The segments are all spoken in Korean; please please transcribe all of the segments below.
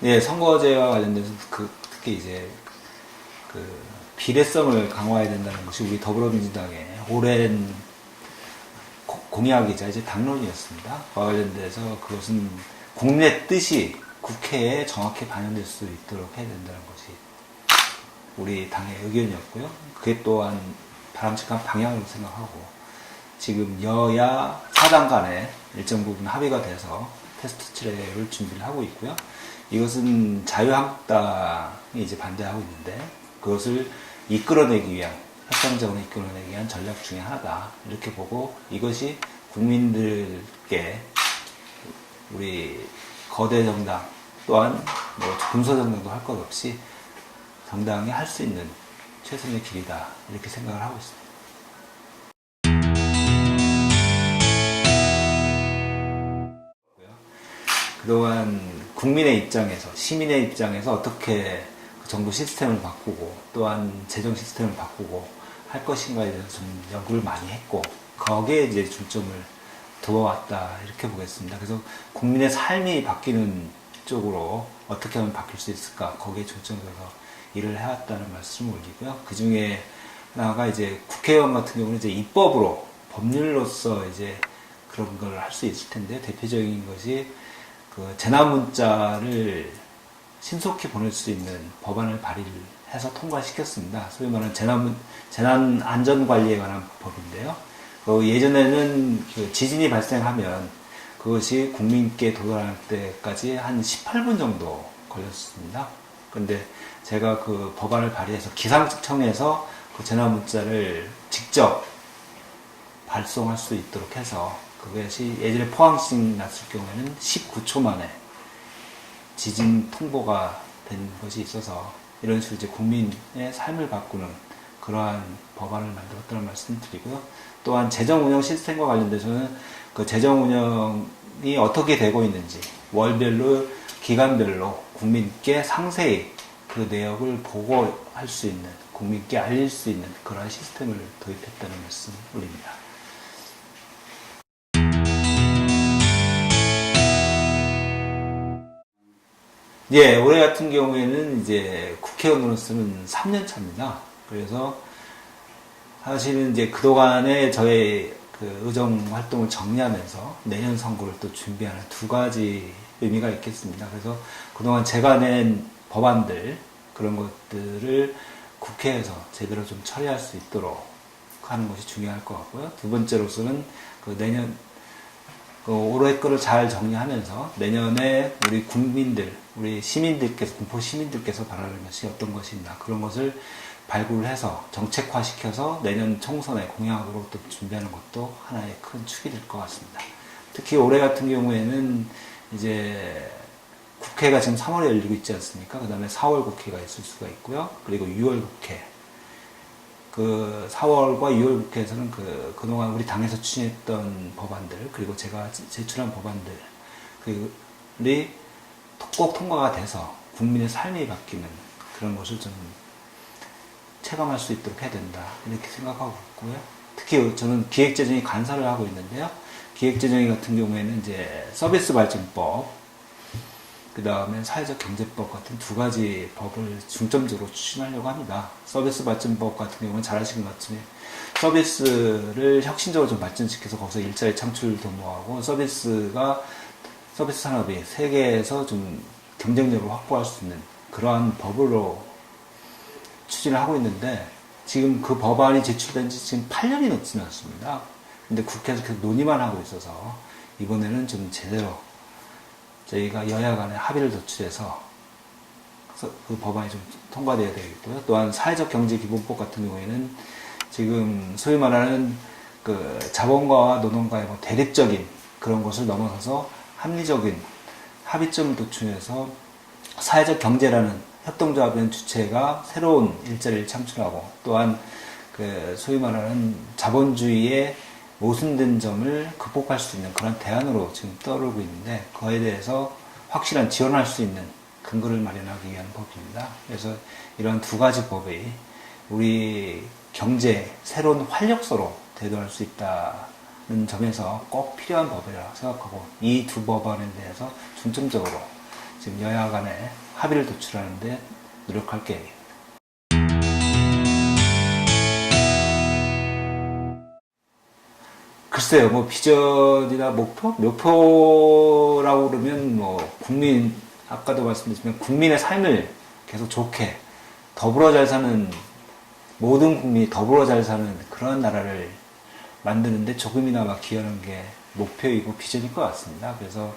네, 선거제와 관련돼서 특히 이제 그 비례성을 강화해야 된다는 것이 우리 더불어민주당의 오랜 공약이자 이제 당론이었습니다. 그와 관련돼서 그것은 국민의 뜻이 국회에 정확히 반영될 수 있도록 해야 된다는 것이 우리 당의 의견이었고요. 그게 또한 바람직한 방향으로 생각하고 지금 여야 사당 간에 일정 부분 합의가 돼서 테스트 트랙을 준비를 하고 있고요. 이것은 자유한국당이 이제 반대하고 있는데 그것을 이끌어내기 위한 협상적으로 이끌어내기 위한 전략 중에 하나다 이렇게 보고 이것이 국민들께 우리 거대 정당 또한 뭐 군소정당도 할 것 없이 정당이 할 수 있는 최선의 길이다 이렇게 생각을 하고 있습니다. 그동안 국민의 입장에서 시민의 입장에서 어떻게 정부 시스템을 바꾸고 또한 재정 시스템을 바꾸고 할 것인가에 대해서 좀 연구를 많이 했고 거기에 이제 중점을 두어왔다 이렇게 보겠습니다. 그래서 국민의 삶이 바뀌는 쪽으로 어떻게 하면 바뀔 수 있을까 거기에 중점을 둬서 일을 해왔다는 말씀을 올리고요. 그 중에 하나가 이제 국회의원 같은 경우는 이제 입법으로 법률로서 이제 그런 걸 할 수 있을 텐데 대표적인 것이 그 재난 문자를 신속히 보낼 수 있는 법안을 발의를 해서 통과시켰습니다. 소위 말하는 재난 안전 관리에 관한 법인데요. 예전에는 그 지진이 발생하면 그것이 국민께 도달할 때까지 한 18분 정도 걸렸습니다. 그런데 제가 그 법안을 발의해서 기상청에서 그 재난 문자를 직접 발송할 수 있도록 해서 그것이 예전에 포항시 났을 경우에는 19초 만에 지진 통보가 된 것이 있어서 이런 식으로 이제 국민의 삶을 바꾸는 그러한 법안을 만들었다는 말씀 드리고요. 또한 재정 운영 시스템과 관련돼서는 그 재정 운영이 어떻게 되고 있는지 월별로 기간별로 국민께 상세히 그 내역을 보고할 수 있는 국민께 알릴 수 있는 그러한 시스템을 도입했다는 말씀 올립니다. 예, 올해 같은 경우에는 이제 국회의원으로서는 3년 차입니다. 그래서 사실은 이제 그동안에 저의 그 의정 활동을 정리하면서 내년 선거를 또 준비하는 두 가지 의미가 있겠습니다. 그래서 그동안 제가 낸 법안들, 그런 것들을 국회에서 제대로 좀 처리할 수 있도록 하는 것이 중요할 것 같고요. 두 번째로서는 그 내년, 올해 거를 잘 정리하면서 내년에 우리 국민들, 우리 시민들께서, 공포 시민들께서 바라는 것이 어떤 것이 있나 그런 것을 발굴을 해서 정책화시켜서 내년 총선의 공약으로 또 준비하는 것도 하나의 큰 축이 될 것 같습니다. 특히 올해 같은 경우에는 이제 국회가 지금 3월에 열리고 있지 않습니까? 그 다음에 4월 국회가 있을 수가 있고요. 그리고 6월 국회. 그 4월과 6월 국회에서는 그동안 우리 당에서 추진했던 법안들, 그리고 제가 제출한 법안들이 꼭 통과가 돼서 국민의 삶이 바뀌는 그런 것을 좀 체감할 수 있도록 해야 된다. 이렇게 생각하고 있고요. 특히 저는 기획재정위 간사를 하고 있는데요. 기획재정위 같은 경우에는 이제 서비스 발전법, 그 다음에 사회적 경제법 같은 두 가지 법을 중점적으로 추진하려고 합니다. 서비스 발전법 같은 경우는 잘 아시는 것 같지만 서비스를 혁신적으로 좀 발전시켜서 거기서 일자리 창출 도모하고 서비스 산업이 세계에서 좀 경쟁력을 확보할 수 있는 그러한 법으로 추진을 하고 있는데 지금 그 법안이 제출된 지 지금 8년이 넘지 않습니다. 근데 국회에서 계속 논의만 하고 있어서 이번에는 좀 제대로 저희가 여야 간에 합의를 도출해서 그 법안이 좀 통과되어야 되겠고요. 또한 사회적 경제 기본법 같은 경우에는 지금 소위 말하는 그 자본가와 노동가의 뭐 대립적인 그런 것을 넘어서서 합리적인 합의점을 도출해서 사회적 경제라는 협동조합이라는 주체가 새로운 일자리를 창출하고 또한 그 소위 말하는 자본주의의 모순된 점을 극복할 수 있는 그런 대안으로 지금 떠오르고 있는데 그거에 대해서 확실한 지원할 수 있는 근거를 마련하기 위한 법입니다. 그래서 이런 두 가지 법이 우리 경제의 새로운 활력소로 대두할 수 있다는 점에서 꼭 필요한 법이라고 생각하고 이 두 법안에 대해서 중점적으로 지금 여야 간에 합의를 도출하는데 노력할 계획입니다. 글쎄요, 뭐 비전이나 목표라고 그러면 뭐 아까도 말씀드렸지만 국민의 삶을 계속 좋게 더불어 잘 사는, 모든 국민이 더불어 잘 사는 그런 나라를 만드는데 조금이나마 기여하는 게 목표이고 비전일 것 같습니다. 그래서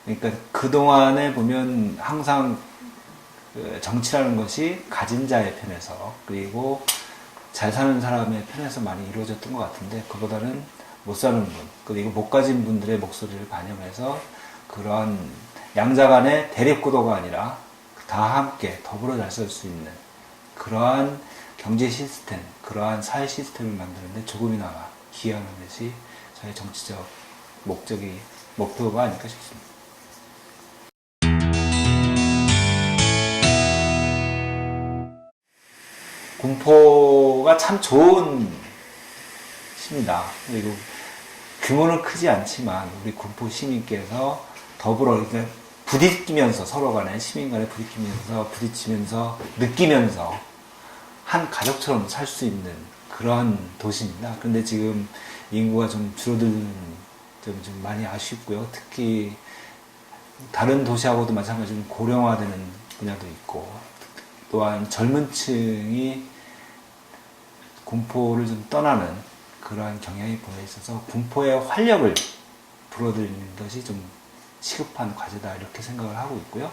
그러니까 그동안에 보면 항상 정치라는 것이 가진 자의 편에서, 그리고 잘 사는 사람의 편에서 많이 이루어졌던 것 같은데, 그보다는 못 사는 분, 그리고 못 가진 분들의 목소리를 반영해서 그러한 양자 간의 대립구도가 아니라 다 함께 더불어 잘 살 수 있는 그러한 경제 시스템, 그러한 사회 시스템을 만드는데 조금이나마 기여하는 것이 저의 정치적 목표가 아닐까 싶습니다. 군포가 참 좋은 시입니다. 그리고 규모는 크지 않지만 우리 군포 시민께서 더불어 부딪히면서, 서로 간에 시민 간에 부딪히면서 느끼면서 한 가족처럼 살 수 있는 그런 도시입니다. 그런데 지금 인구가 좀 줄어드는 점이 좀 많이 아쉽고요. 특히 다른 도시하고도 마찬가지로 고령화되는 분야도 있고, 또한 젊은 층이 군포를 좀 떠나는 그러한 경향이 보여 있어서 군포의 활력을 불어들이는 것이 좀 시급한 과제다, 이렇게 생각을 하고 있고요.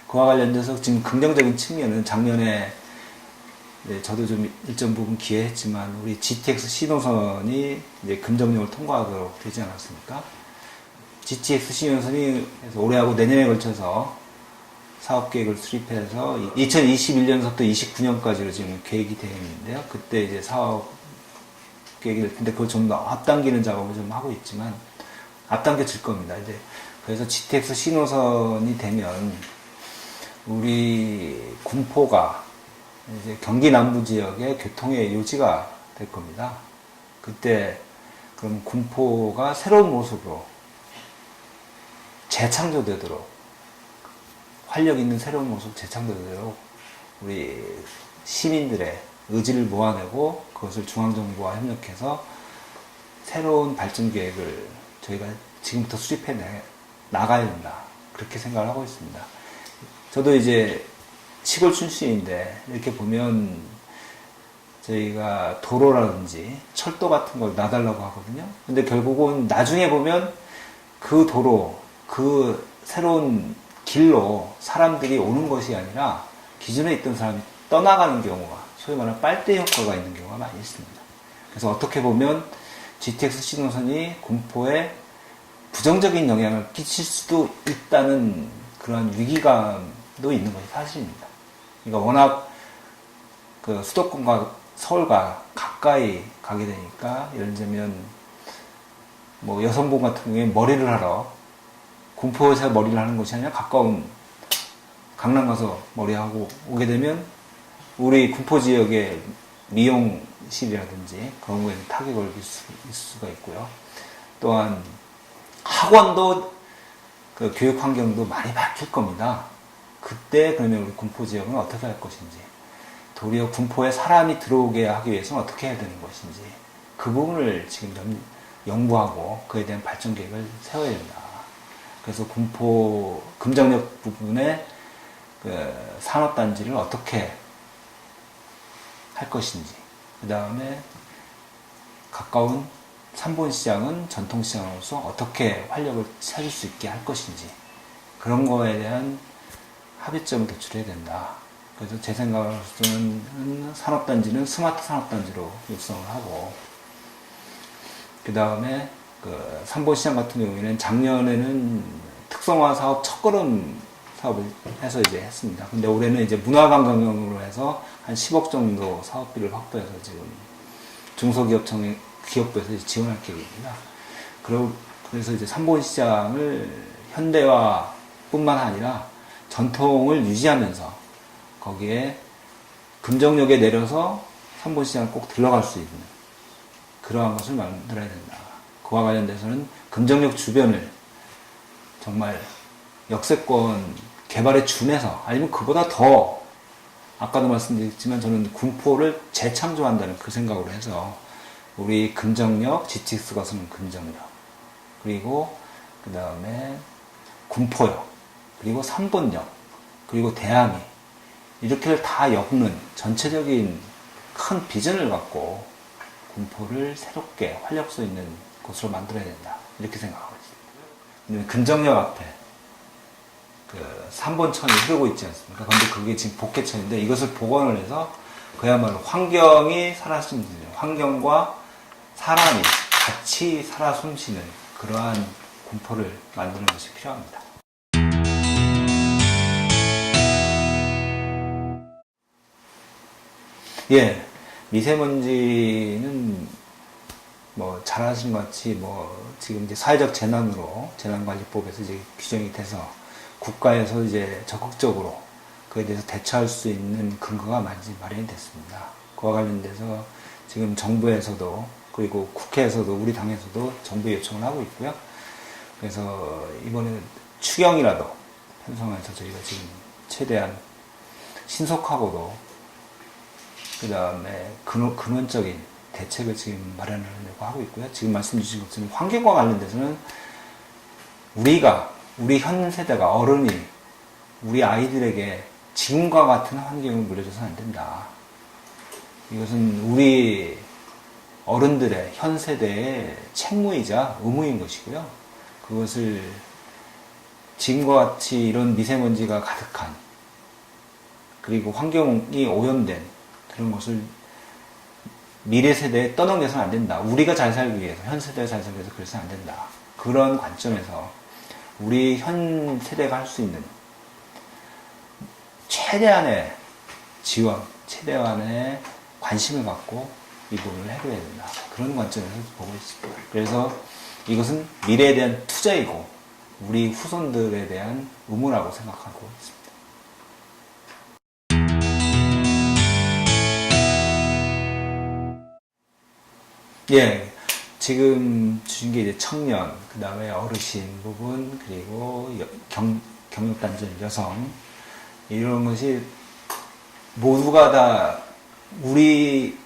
그와 관련돼서 지금 긍정적인 측면은 작년에 저도 좀 일정 부분 기여했지만 우리 GTX 신호선이 이제 금정령을 통과하도록 되지 않았습니까? GTX 신호선이 올해하고 내년에 걸쳐서 사업 계획을 수립해서 2021년부터 29년까지로 지금 계획이 되어 있는데요. 그때 이제 사업 계획을, 근데 그걸 좀 더 앞당기는 작업을 좀 하고 있지만 앞당겨질 겁니다. 이제 그래서 GTX 신호선이 되면 우리 군포가 이제 경기 남부 지역의 교통의 요지가 될 겁니다. 그때 그럼 군포가 새로운 모습으로 재창조되도록, 활력 있는 새로운 모습 재창조되도록 우리 시민들의 의지를 모아내고 그것을 중앙정부와 협력해서 새로운 발전 계획을 저희가 지금부터 수립해 나가야 된다, 그렇게 생각을 하고 있습니다. 저도 이제 시골 출신인데 이렇게 보면 저희가 도로라든지 철도 같은 걸 놔달라고 하거든요. 근데 결국은 나중에 보면 그 도로, 그 새로운 길로 사람들이 오는 것이 아니라 기존에 있던 사람이 떠나가는 경우가, 소위 말하는 빨대 효과가 있는 경우가 많이 있습니다. 그래서 어떻게 보면 GTX 신호선이 군포에 부정적인 영향을 끼칠 수도 있다는 그런 위기감도 있는 것이 사실입니다. 그러니까 워낙 그 수도권과 서울과 가까이 가게 되니까, 예를 들면 뭐 여성분 같은 경우에 머리를 하러 군포에서 머리를 하는 것이 아니라 가까운 강남 가서 머리하고 오게 되면 우리 군포 지역의 미용실이라든지 그런 거에 타격을 있을 수가 있고요. 또한 학원도, 그 교육 환경도 많이 바뀔 겁니다. 그때 그러면 우리 군포 지역은 어떻게 할 것인지, 도리어 군포에 사람이 들어오게 하기 위해서는 어떻게 해야 되는 것인지, 그 부분을 지금 연구하고 그에 대한 발전 계획을 세워야 된다. 그래서 군포 금정역 부분에 그 산업단지를 어떻게 할 것인지, 그 다음에 가까운 삼본시장은 전통시장으로서 어떻게 활력을 찾을 수 있게 할 것인지, 그런 거에 대한 합의점을 도출해야 된다. 그래서 제 생각으로는 산업단지는 스마트 산업단지로 육성을 하고, 그 다음에 그 삼본시장 같은 경우에는 작년에는 특성화 사업 첫걸음 사업을 해서 이제 했습니다. 근데 올해는 이제 문화관광용으로 해서 한 10억 정도 사업비를 확보해서 지금 중소기업부에서 이제 지원할 계획입니다. 그래서 이제 삼본시장을 현대화뿐만 아니라 전통을 유지하면서 거기에 금정역에 내려서 삼본시장을 꼭 들러갈 수 있는 그러한 것을 만들어야 된다. 그와 관련돼서는 금정역 주변을 정말 역세권 개발에 준해서 아니면 그보다 더 아까도 말씀드렸지만 저는 군포를 재창조한다는 그 생각으로 해서 우리 금정역, GTX 가서는 금정역, 그리고 그 다음에 군포역, 그리고 3번역, 그리고 대항해 이렇게를 다 엮는 전체적인 큰 비전을 갖고 군포를 새롭게 활력소 있는 곳으로 만들어야 된다 이렇게 생각하고 있습니다. 금정역 앞에 그 3번천이 흐르고 있지 않습니까? 근데 그게 지금 복개천인데 이것을 복원을 해서 그야말로 환경이 살아 숨쉬는, 환경과 사람이 같이 살아 숨쉬는 그러한 군포를 만드는 것이 필요합니다. 예, 미세먼지는 뭐 잘 아시는 것 같이 뭐 지금 이제 사회적 재난으로 재난관리법에서 이제 규정이 돼서 국가에서 이제 적극적으로 그에 대해서 대처할 수 있는 근거가 많이 마련이 됐습니다. 그와 관련돼서 지금 정부에서도 그리고 국회에서도 우리 당에서도 정부에 요청을 하고 있고요. 그래서 이번에 추경이라도 편성해서 저희가 지금 최대한 신속하고도 그 다음에 근원적인 대책을 지금 마련하려고 하고 있고요. 지금 말씀 주신 것처럼 환경과 관련돼서는 우리 현 세대가 어른이 우리 아이들에게 지금과 같은 환경을 물려줘서는 안 된다. 이것은 우리 어른들의 현 세대의 책무이자 의무인 것이고요. 그것을 지금과 같이 이런 미세먼지가 가득한 그리고 환경이 오염된 그런 것을 미래 세대에 떠넘겨서는 안 된다. 우리가 잘 살기 위해서, 현 세대가 잘 살기 위해서 그래서는 안 된다. 그런 관점에서 우리 현 세대가 할 수 있는 최대한의 지원, 최대한의 관심을 갖고 이 부분을 해결해야 된다. 그런 관점에서 보고 있습니다. 그래서 이것은 미래에 대한 투자이고 우리 후손들에 대한 의무라고 생각하고 있습니다. 예, 지금 주신 게 이제 청년, 그 다음에 어르신 부분, 그리고 경력단절 여성, 이런 것이 모두가 다 우리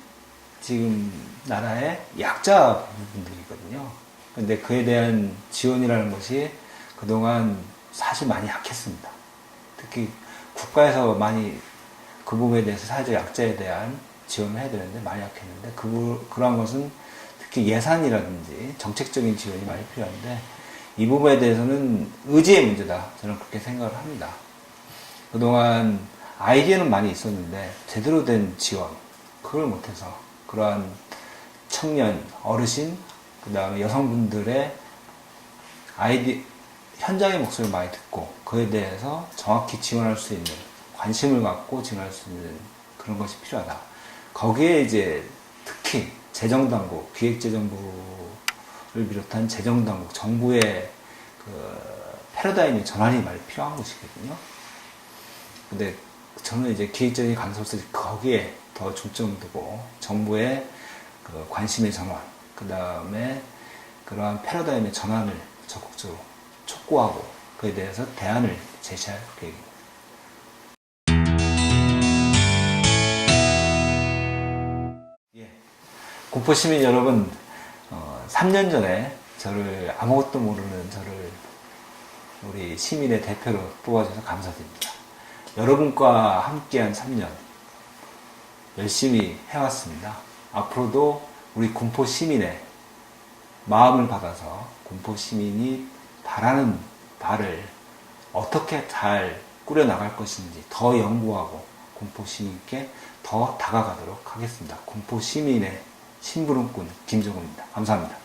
지금 나라의 약자 부분들이거든요. 근데 그에 대한 지원이라는 것이 그동안 사실 많이 약했습니다. 특히 국가에서 많이 그 부분에 대해서 사회적 약자에 대한 지원을 해야 되는데 많이 약했는데 그러한 것은 특히 예산이라든지 정책적인 지원이 많이 필요한데 이 부분에 대해서는 의지의 문제다. 저는 그렇게 생각을 합니다. 그동안 아이디어는 많이 있었는데 제대로 된 지원, 그걸 못해서 그러한 청년, 어르신, 그 다음에 여성분들의 현장의 목소리를 많이 듣고 그에 대해서 정확히 지원할 수 있는, 관심을 갖고 지원할 수 있는 그런 것이 필요하다. 거기에 이제 특히 재정당국, 기획재정부를 비롯한 재정당국, 정부의 그 패러다임의 전환이 많이 필요한 것이거든요. 근데 저는 이제 기획적인 간섭에서 거기에 더 중점을 두고 정부의 그 관심의 전환, 그 다음에 그러한 패러다임의 전환을 적극적으로 촉구하고 그에 대해서 대안을 제시할 계획입니다. 군포 시민 여러분, 3년 전에 저를 아무것도 모르는 저를 우리 시민의 대표로 뽑아주셔서 감사드립니다. 여러분과 함께한 3년 열심히 해왔습니다. 앞으로도 우리 군포 시민의 마음을 받아서 군포 시민이 바라는 바를 어떻게 잘 꾸려나갈 것인지 더 연구하고 군포 시민께 더 다가가도록 하겠습니다. 군포 시민의 심부름꾼 김종우입니다. 감사합니다.